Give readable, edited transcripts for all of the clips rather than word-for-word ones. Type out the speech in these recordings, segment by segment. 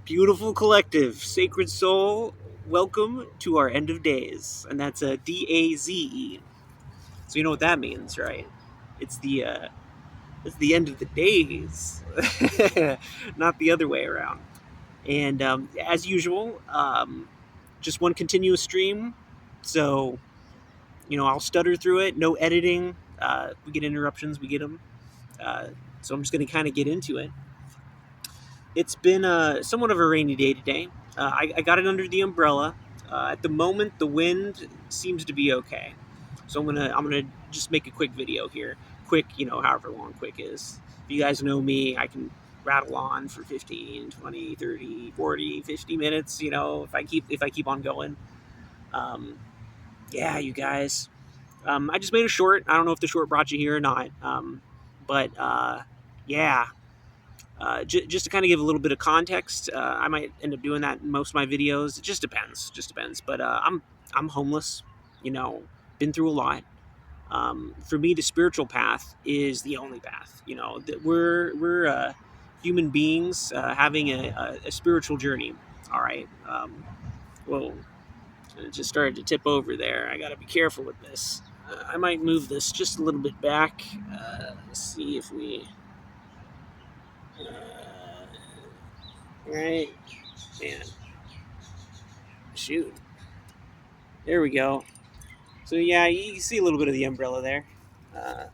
Beautiful collective, sacred soul, welcome to our end of days. And that's a DAZE. So you know what that means, right? It's the end of the days, not the other way around. And as usual, just one continuous stream. So I'll stutter through it, no editing. We get interruptions, we get them. So I'm just going to kind of get into it. It's been somewhat of a rainy day today. I got it under the umbrella. At the moment, the wind seems to be okay. So I'm gonna just make a quick video here. Quick, however long quick is. If you guys know me, I can rattle on for 15, 20, 30, 40, 50 minutes, if I keep on going. Yeah, you guys. I just made a short. I don't know if the short brought you here or not. But yeah, just to kind of give a little bit of context, I might end up doing that in most of my videos. It just depends. Just depends. But I'm homeless. Been through a lot. For me, the spiritual path is the only path. That we're human beings having a spiritual journey. All right. Whoa, it just started to tip over there. I got to be careful with this. I might move this just a little bit back. Let's see if we. Right, man. Shoot. There we go. So yeah, you can see a little bit of the umbrella there. Over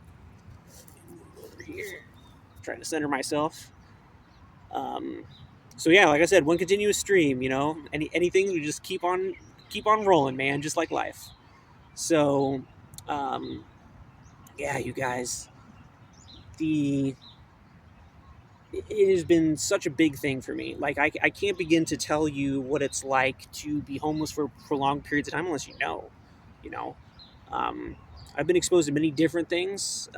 here, trying to center myself. So yeah, like I said, one continuous stream. Anything we just keep on rolling, man, just like life. So, yeah, you guys, it has been such a big thing for me. Like I can't begin to tell you what it's like to be homeless for prolonged periods of time unless you know. You know, um, I've been exposed to many different things.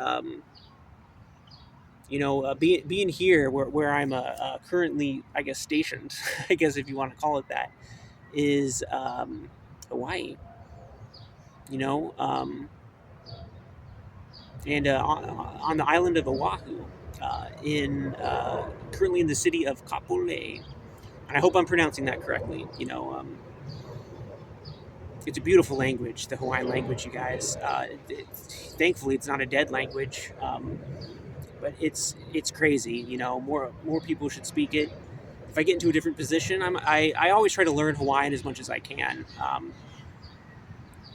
Being here where I'm currently, I guess, stationed, I guess if you want to call it that, is Hawaii. You know, um, and on the island of Oahu, in currently in the city of Kapolei. And I hope I'm pronouncing that correctly. It's a beautiful language, the Hawaiian language, you guys. Thankfully, it's not a dead language, but it's crazy. More people should speak it. If I get into a different position, I always try to learn Hawaiian as much as I can.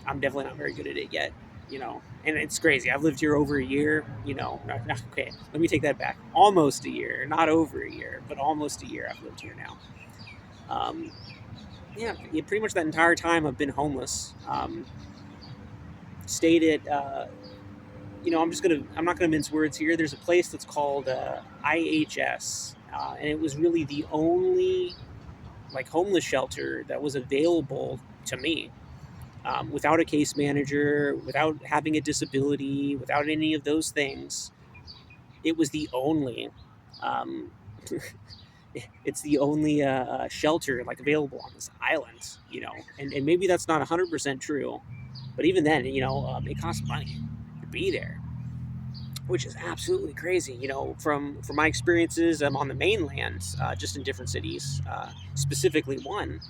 I'm definitely not very good at it yet. And it's crazy. I've lived here over a year. Okay, let me take that back. Almost a year, not over a year, but almost a year. I've lived here now. Yeah, pretty much that entire time I've been homeless. Stayed at, I'm not gonna mince words here. There's a place that's called IHS, and it was really the only homeless shelter that was available to me. Without a case manager, without having a disability, without any of those things, it was the only. Um, it's the only shelter available on this island, and maybe that's not 100% true, but even then, it costs money to be there, which is absolutely crazy. From my experiences on the mainland, just in different cities, specifically one,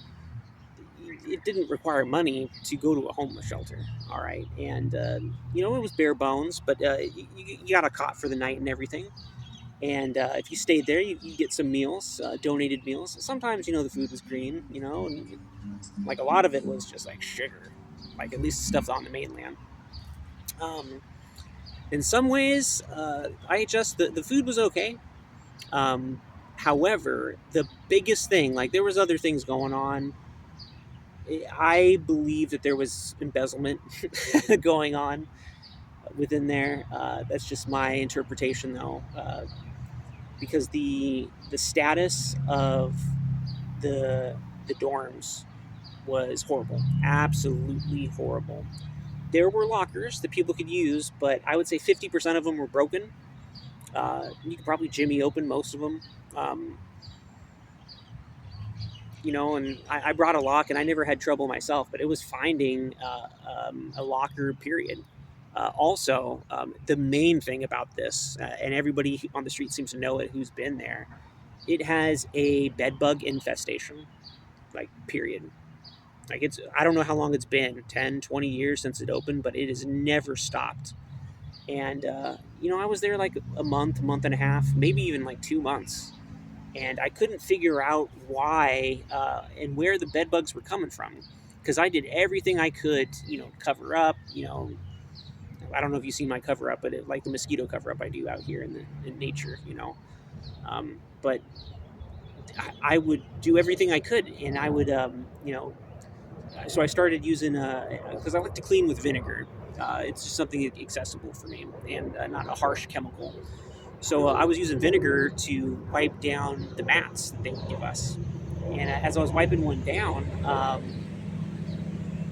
it didn't require money to go to a homeless shelter. All right, and it was bare bones, but you got a cot for the night and everything. And if you stayed there, you get some meals, donated meals. Sometimes, the food was green, and a lot of it was just sugar, at least stuff on the mainland. Um, in some ways, the food was okay. However, the biggest thing, there was other things going on. I believe that there was embezzlement going on within there. That's just my interpretation, though. Because the status of the dorms was horrible, absolutely horrible. There were lockers that people could use, but I would say 50% of them were broken. You could probably jimmy open most of them. And I brought a lock, and I never had trouble myself, but it was finding a locker, period. Also, the main thing about this, and everybody on the street seems to know it who's been there, It has a bed bug infestation, like, period. Like, I don't know how long it's been, 10, 20 years since it opened, but it has never stopped. And, I was there like a month and a half, maybe even like 2 months. And I couldn't figure out why and where the bed bugs were coming from. Because I did everything I could, cover up, I don't know if you've seen my cover up, but like the mosquito cover up I do out here in nature, but I would do everything I could, and I would, so I started using, because I like to clean with vinegar. It's just something accessible for me and not a harsh chemical. So I was using vinegar to wipe down the mats that they would give us. And as I was wiping one down,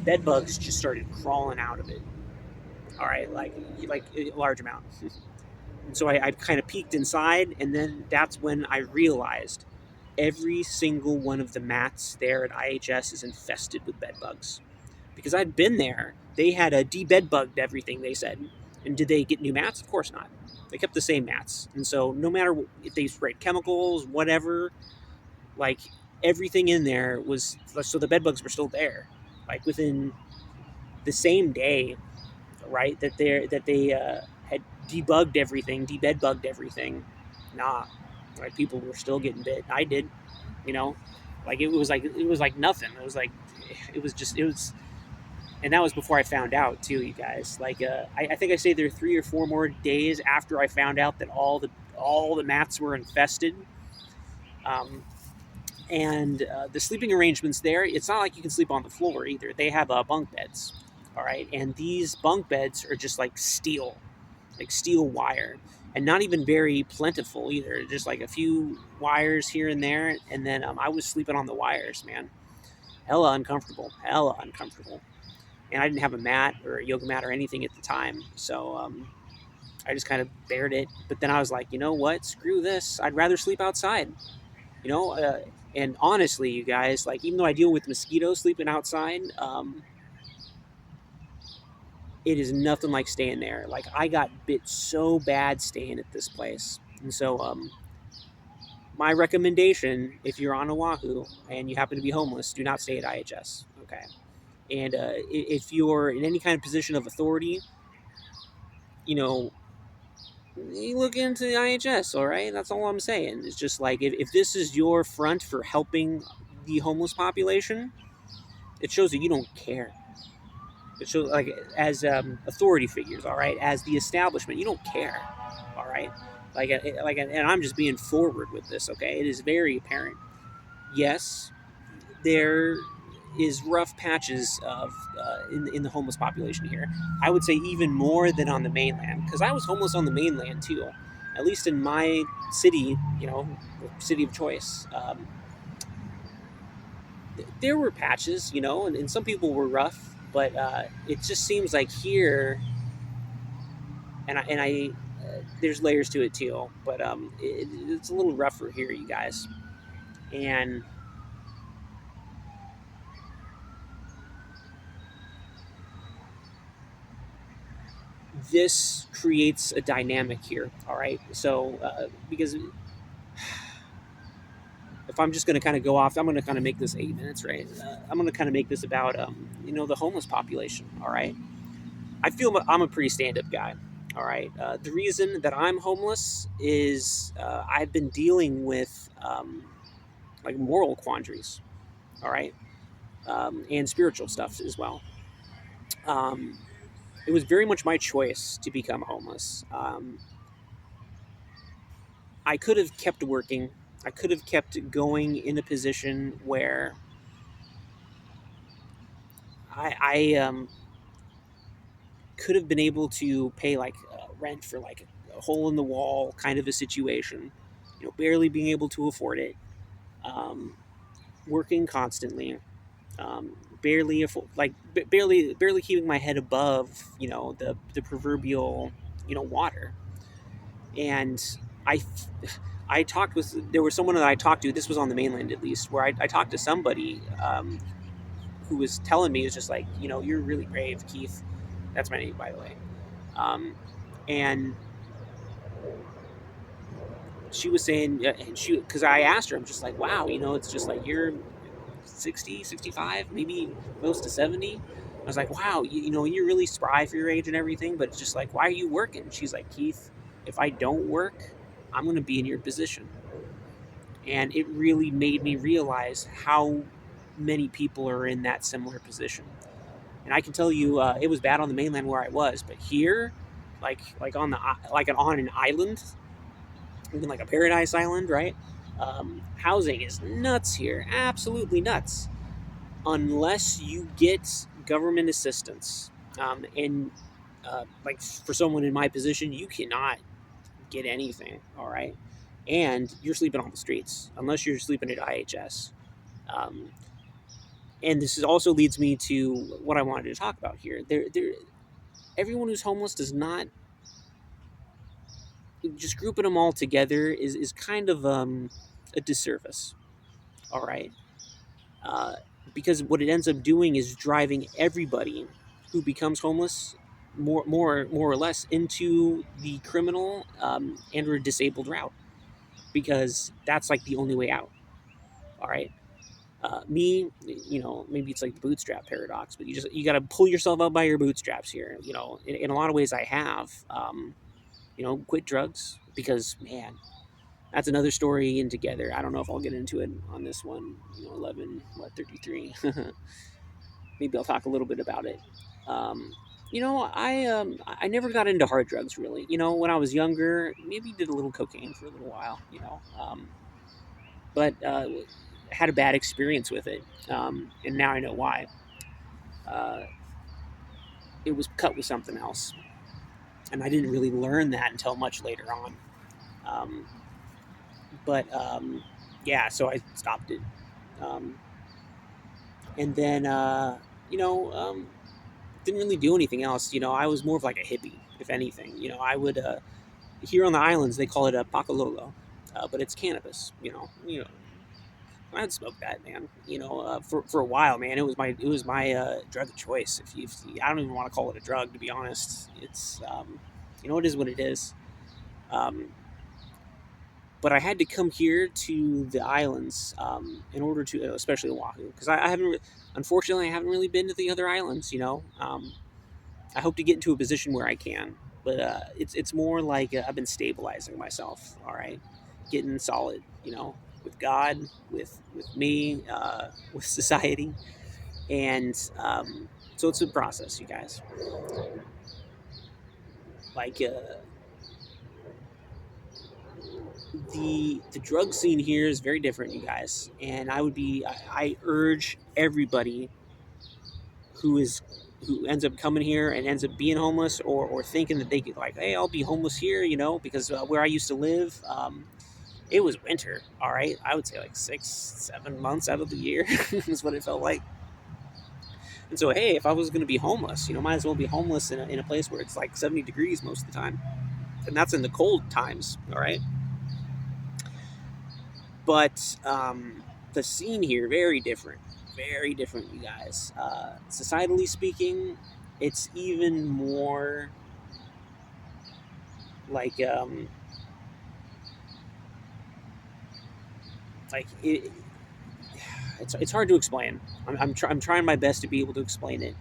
bed bugs just started crawling out of it. All right, like a large amount. And so I kind of peeked inside, and then that's when I realized every single one of the mats there at IHS is infested with bed bugs. Because I'd been there, they had a de-bed bugged everything, they said. And did they get new mats? Of course not. They kept the same mats. And so no matter if they sprayed chemicals, whatever, like, everything in there was, so the bed bugs were still there. Like, within the same day, right, that they had debugged everything, de-bed bugged everything. Nah, right? People were still getting bit. I did, you know, like it was like nothing. It was, and that was before I found out too, you guys. Like, I think I stayed there 3 or 4 more days after I found out that all the mats were infested. Um, and the sleeping arrangements there, it's not like you can sleep on the floor either. They have bunk beds, all right, and these bunk beds are just like steel wire, and not even very plentiful either. Just like a few wires here and there, and then I was sleeping on the wires, man. Hella uncomfortable. And I didn't have a mat or a yoga mat or anything at the time, so I just kind of bared it. But then I was like, you know what? Screw this. I'd rather sleep outside. You know, and honestly, you guys, like, even though I deal with mosquitoes sleeping outside, it is nothing like staying there. Like, I got bit so bad staying at this place, and so my recommendation, if you're on Oahu and you happen to be homeless, do not stay at IHS. Okay, and if you're in any kind of position of authority, you know, you look into the IHS. All right, that's all I'm saying. It's just like, if this is your front for helping the homeless population, it shows that you don't care. It shows, like, as authority figures, all right, as the establishment, you don't care, all right. And I'm just being forward with this. Okay, it is very apparent. Yes, there is rough patches of in the homeless population here. I would say even more than on the mainland, because I was homeless on the mainland too. At least in my city, city of choice. There were patches, and some people were rough, but it just seems like here, and I there's layers to it too, but it's a little rougher here, you guys, and this creates a dynamic here. All right, so because if I'm just going to kind of go off, I'm going to kind of make this 8 minutes, right? I'm going to kind of make this about the homeless population. All right, I feel I'm a pretty stand-up guy. All right. The reason that I'm homeless is I've been dealing with like moral quandaries. All right, and spiritual stuff as well. Um, it was very much my choice to become homeless. I could have kept working. I could have kept going in a position where I could have been able to pay, like, rent for, like, a hole in the wall kind of a situation, barely being able to afford it, um, working constantly, barely keeping my head above, the proverbial, water. And I I talked with there was someone that I talked to. This was on the mainland, at least, where I talked to somebody who was telling me, it's just like, you're really brave, Keith. That's my name, by the way. Um, and she was saying, because I asked her, I'm just like, wow, it's just like you're 60, 65, maybe close to 70. I was like, wow, you're really spry for your age and everything, but it's just like, why are you working? She's like, Keith, if I don't work, I'm going to be in your position. And it really made me realize how many people are in that similar position. And I can tell you, it was bad on the mainland where I was, but here, on an island, even like a paradise island, right? Housing is nuts here, absolutely nuts, unless you get government assistance. And like for someone in my position, you cannot get anything. All right, and you're sleeping on the streets unless you're sleeping at IHS. Um, and this also leads me to what I wanted to talk about here. Everyone who's homeless does not, just grouping them all together is kind of a disservice. All right, uh, because what it ends up doing is driving everybody who becomes homeless more or less into the criminal and or disabled route, because that's like the only way out. All right. Me, maybe it's like the bootstrap paradox, but you got to pull yourself up by your bootstraps here. In a lot of ways, I have, quit drugs because, man, that's another story in together. I don't know if I'll get into it on this one. 33. Maybe I'll talk a little bit about it. Um, I never got into hard drugs really. When I was younger, maybe did a little cocaine for a little while. But had a bad experience with it, and now I know why. Uh, it was cut with something else, and I didn't really learn that until much later on. Um, but yeah, so I stopped it, um, and then didn't really do anything else. I was more of like a hippie, if anything. I would here on the islands they call it a pakalolo, but it's cannabis. I'd smoke that, man. For a while, man. It was my drug of choice. I don't even want to call it a drug, to be honest. It's it is what it is. Um, but I had to come here to the islands in order to, especially Oahu, because I haven't. Unfortunately, I haven't really been to the other islands. I hope to get into a position where I can, but it's more like I've been stabilizing myself. All right, getting solid. With God, with me, with society, and so it's a process, you guys. Like the drug scene here is very different, you guys, and I urge everybody who ends up coming here and ends up being homeless, or thinking that they could, like, hey, I'll be homeless here, because where I used to live, it was winter. All right, I would say like 6-7 months out of the year is what it felt like. And so, hey, if I was going to be homeless, might as well be homeless in a place where it's like 70 degrees most of the time, and that's in the cold times. All right, but the scene here very different, you guys. Societally speaking, it's even more like it, it's hard to explain. I'm trying my best to be able to explain it.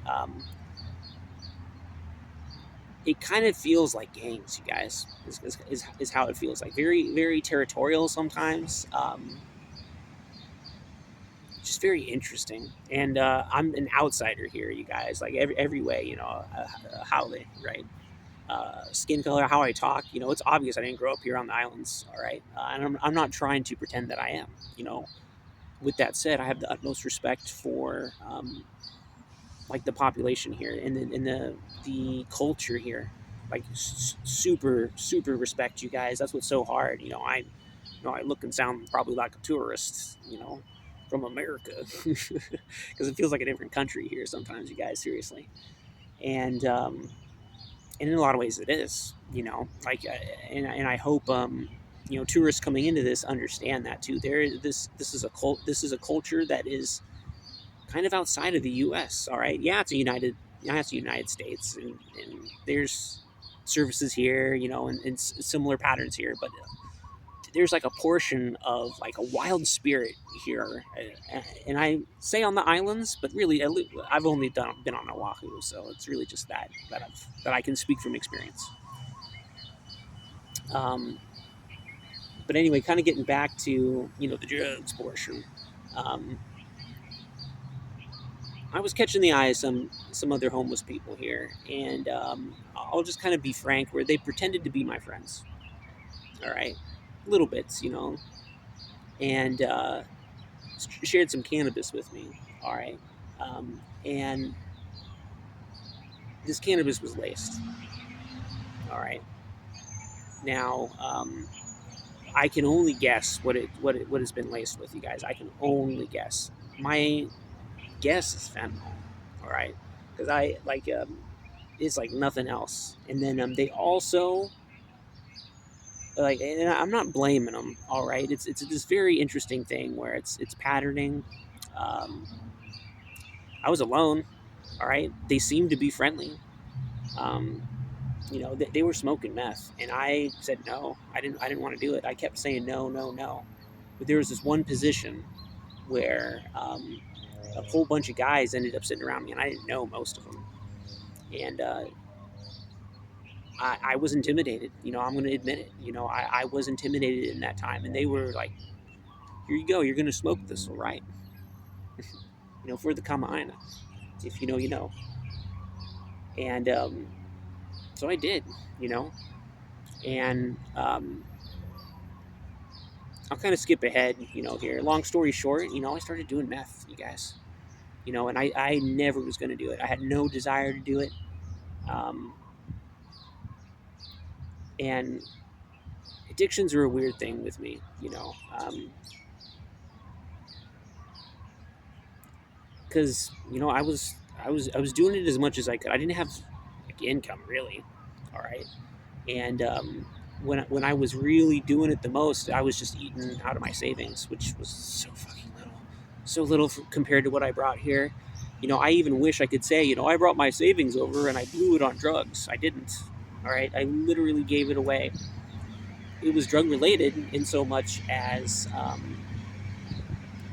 It kind of feels like gangs, you guys. Is how it feels like. Very very territorial sometimes. Just very interesting. And I'm an outsider here, you guys. Like every way, a haole, right? Skin color, how I talk. It's obvious I didn't grow up here on the islands. All right, and I'm not trying to pretend that I am. With that said, I have the utmost respect for like the population here and the culture here. Like super super respect you guys. That's what's so hard. I look and sound probably like a tourist. From America, because it feels like a different country here sometimes. You guys, seriously, and in a lot of ways it is. Like and I hope tourists coming into this understand that too. This is a culture that is kind of outside of the U.S. All right, it's the United States, and there's services here, and similar patterns here, but there's like a portion of like a wild spirit here, and I say on the islands, but really I've only been on Oahu, so it's really just that I can speak from experience. Um, but anyway, kind of getting back to the drugs portion. Um, I was catching the eye of some other homeless people here, and I'll just kind of be frank, where they pretended to be my friends. All right, little bits, and shared some cannabis with me. All right, and this cannabis was laced. All right, now I can only guess what has been laced with, you guys. I can only guess. My guess is fentanyl. All right, because I like it's like nothing else. And then they also like, and I'm not blaming them. All right, it's this very interesting thing where it's patterning. Um, I was alone. All right, they seemed to be friendly. Um, they were smoking meth, and I said no. I didn't want to do it. I kept saying no, no, no. But there was this one position where a whole bunch of guys ended up sitting around me, and I didn't know most of them. And I was intimidated. I'm going to admit it. I was intimidated in that time, and they were like, "Here you go. You're going to smoke this, all right?" For the kamaʻāina. If you know, you know. And so I did. You know, and I'll kind of skip ahead. Here. Long story short, I started doing meth, you guys. And I never was going to do it. I had no desire to do it. Um, and addictions are a weird thing with me, because I was doing it as much as I could. I didn't have like income really, all right, and when I was really doing it the most, I was just eating out of my savings, which was so fucking little, so little compared to what I brought here. I even wish I could say, I brought my savings over and I blew it on drugs. I didn't. All right, I literally gave it away. It was drug related in so much as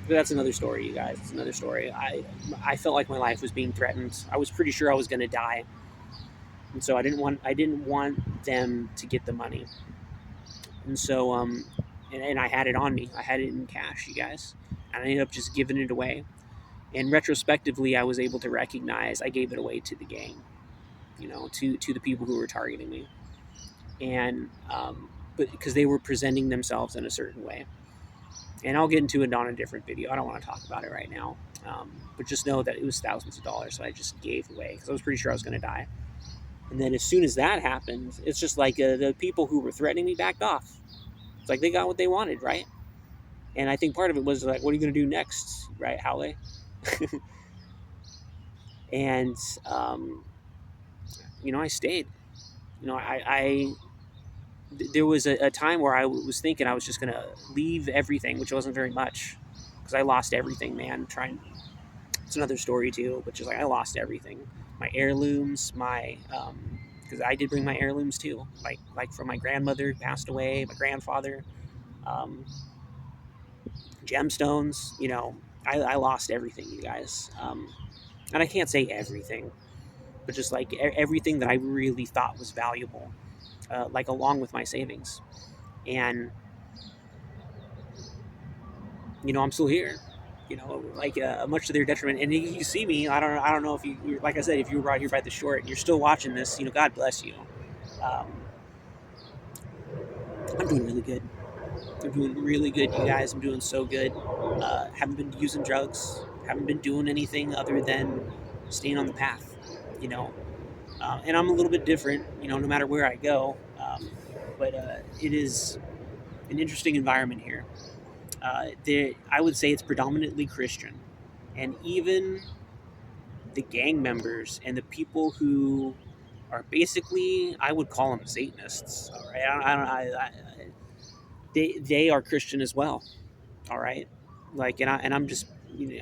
but that's another story, you guys. It's another story. I felt like my life was being threatened. I was pretty sure I was going to die, and so I didn't want them to get the money. And so and I had it on me. I had it in cash, you guys, and I ended up just giving it away. And retrospectively, I was able to recognize I gave it away to the gang, to the people who were targeting me, and but because they were presenting themselves in a certain way. And I'll get into it on a different video. I don't want to talk about it right now. But just know that it was thousands of dollars, so I just gave away because I was pretty sure I was going to die. And then as soon as that happened, it's just like the people who were threatening me backed off. It's like they got what they wanted, right? And I think part of it was like, what are you going to do next, right, haole? And I stayed. I there was a time where I was thinking I was just going to leave everything, which wasn't very much because I lost everything, man. It's another story too, but just like I lost everything. My heirlooms, because I did bring my heirlooms too, like from my grandmother who passed away, my grandfather, um, gemstones. I lost everything, you guys. And I can't say everything, but just like everything that I really thought was valuable, like along with my savings. And I'm still here. Like much to their detriment. And you see me. I don't know if you, like I said, if you were brought here by the short and you're still watching this, God bless you. Um, I'm doing really good. I'm doing really good, you guys. I'm doing so good. Haven't been using drugs. Haven't been doing anything other than staying on the path. You know, and I'm a little bit different. No matter where I go. But it is an interesting environment here. I would say it's predominantly Christian, and even the gang members and the people who are basically, I would call them Satanists. All right, they are Christian as well. All right, like, and I'm just,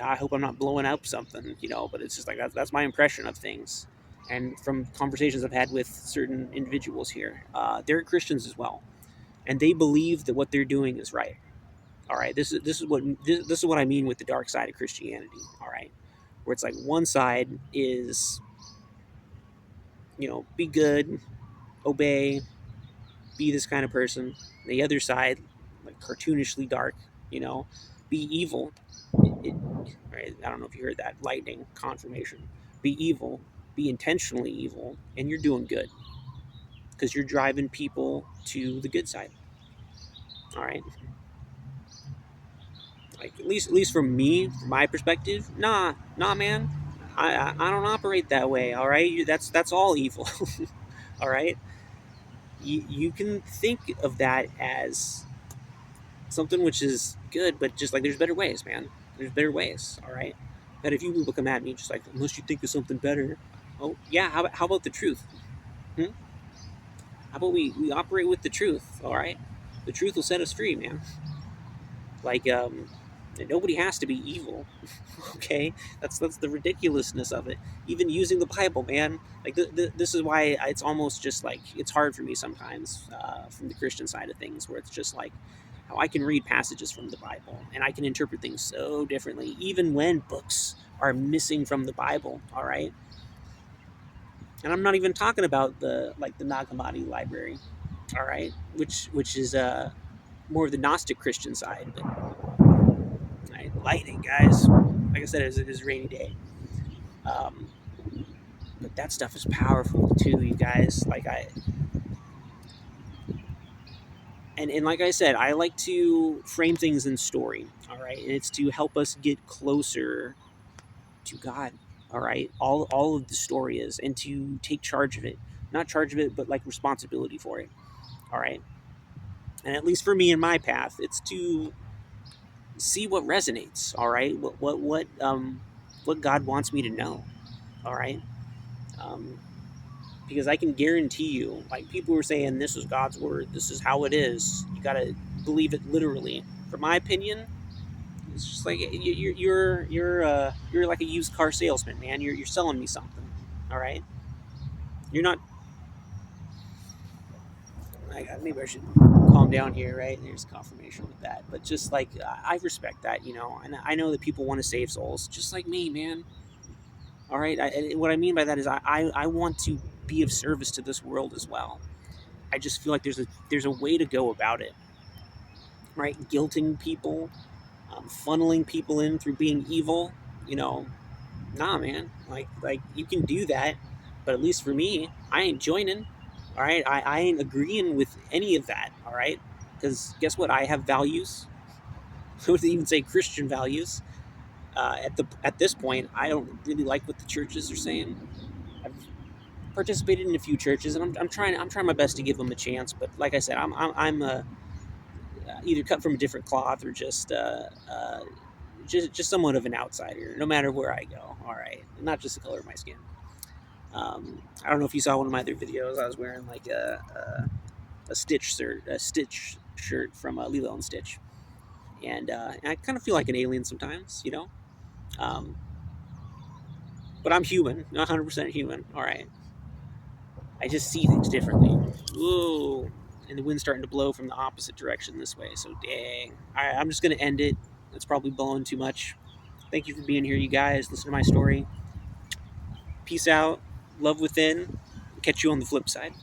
I hope I'm not blowing up something, but it's just like that's my impression of things, and from conversations I've had with certain individuals here, they're Christians as well. and they believe that what they're doing is right. All right, this is what I mean with the dark side of Christianity. All right, where it's like one side is, be good, obey, be this kind of person. The other side, like cartoonishly dark, you know, be evil. Right? I don't know if you heard that lightning confirmation. Be evil, be intentionally evil, and you're doing good because you're driving people to the good side. All right, like at least from me, from my perspective, nah, man. I don't operate that way. All right, that's all evil. All right, you can think of that as something which is good, but just like there's better ways, man. There's better ways. All right. That if you people come at me just like unless you think of something better, oh yeah. How about the truth? Hmm? How about we operate with the truth? All right. The truth will set us free, man. Like nobody has to be evil. Okay, that's the ridiculousness of it. Even using the Bible, man. Like this is why it's almost just like it's hard for me sometimes from the Christian side of things, where it's just like how I can read passages from the Bible and I can interpret things so differently, even when books are missing from the Bible. All right, and I'm not even talking about the Nag Hammadi library. All right, which is more of the Gnostic Christian side, but right, lightning, guys. Like I said, it is a rainy day. Um, but that stuff is powerful too, you guys. And like I said, I like to frame things in story. All right, and it's to help us get closer to God. All right, all of the story is, and to take charge of it, not charge of it, but like responsibility for it. All right, and at least for me in my path, it's to see what resonates. All right, what God wants me to know. All right. Um, because I can guarantee you, like people were saying, this is God's word, this is how it is. You got to believe it literally. From my opinion, it's just like you're like a used car salesman, man. You're selling me something, all right? You're not. Maybe I should calm down here, right? There's confirmation with that, but just like I respect that, and I know that people want to save souls, just like me, man. All right. What I mean by that is I want to be of service to this world as well. I just feel like there's a way to go about it, right? Guilting people, funneling people in through being evil. You know, nah, man. Like you can do that, but at least for me, I ain't joining. All right, I ain't agreeing with any of that. All right, because guess what? I have values. I would even say Christian values. At this point, I don't really like what the churches are saying. I've participated in a few churches, and I'm trying my best to give them a chance. But like I said, I'm either cut from a different cloth or just somewhat of an outsider, no matter where I go. All right, not just the color of my skin. I don't know if you saw one of my other videos. I was wearing like a Stitch shirt from Lilo and Stitch, and I kind of feel like an alien sometimes. Um, but I'm human, 100% human. All right, I just see things differently. Whoa. And the wind's starting to blow from the opposite direction this way. So dang. All right, I'm just gonna end it. It's probably blowing too much. Thank you for being here, you guys. Listen to my story. Peace out. Love within. Catch you on the flip side.